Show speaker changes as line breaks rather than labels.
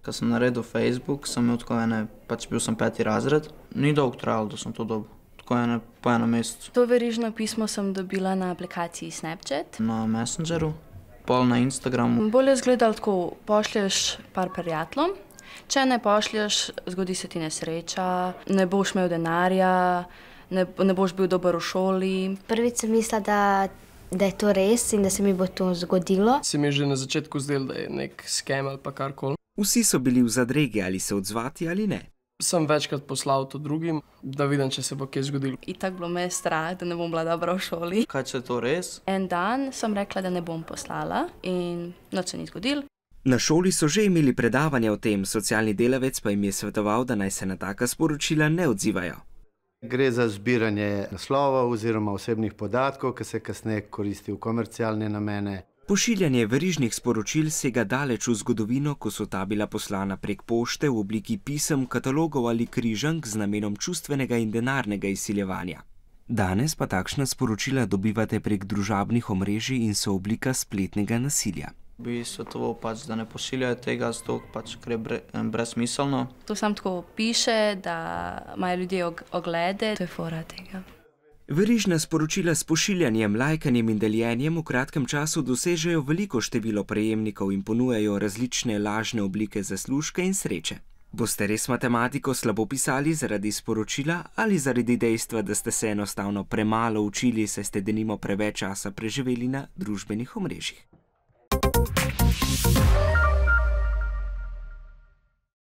Ko sem naredil Facebook, sem imel tako ene, pač bil sem 5. razred. Ni dolgo trajalo, da sem to dobil. Tako ene po enem mesecu.
To verižno pismo sem dobila na aplikaciji Snapchat.
Na Messengeru, pol na Instagramu.
Bolje izgleda tako, pošlješ par prijateljem, če ne pošlješ, zgodi se ti nesreča, ne boš imel denarja, ne boš bil dober v šoli.
Prvič sem mislila, da je to res in da se mi bo to zgodilo.
Se mi je že na začetku zdelo, da je nek skem ali pa karkoli.
Vsi so bili v zadregi, ali se odzvati ali ne.
Sem večkrat poslal to drugim, da vidim, če se bo kaj zgodilo.
Itak bilo me strah, da ne bom bila dobra v šoli.
Kaj, če je to res?
En dan sem rekla, da ne bom poslala in nič se ni zgodilo.
Na šoli so že imeli predavanja o tem, socialni delavec pa jim je svetoval, da naj se na taka sporočila ne odzivajo.
Gre za zbiranje naslovov oziroma osebnih podatkov, ki se kasneje koristi v komercialne namene.
Pošiljanje verižnih sporočil sega daleč v zgodovino, ko so ta bila poslana prek pošte v obliki pisem, katalogov ali križank z namenom čustvenega in denarnega izsiljevanja. Danes pa takšna sporočila dobivate prek družabnih omrežij in so oblika spletnega nasilja.
Bi svetoval pač, da ne pošiljajo tega, zato pač, ker je brezsmiselno.
To sam tako piše, da imajo ljudje oglede, to je fora tega.
Verižna sporočila s pošiljanjem, lajkanjem in deljenjem v kratkem času dosežejo veliko število prejemnikov in ponujajo različne lažne oblike zaslužka in sreče. Boste res matematiko slabo pisali zaradi sporočila ali zaradi dejstva, da ste se enostavno premalo učili, saj ste denimo preveč časa preživeli na družbenih omrežjih?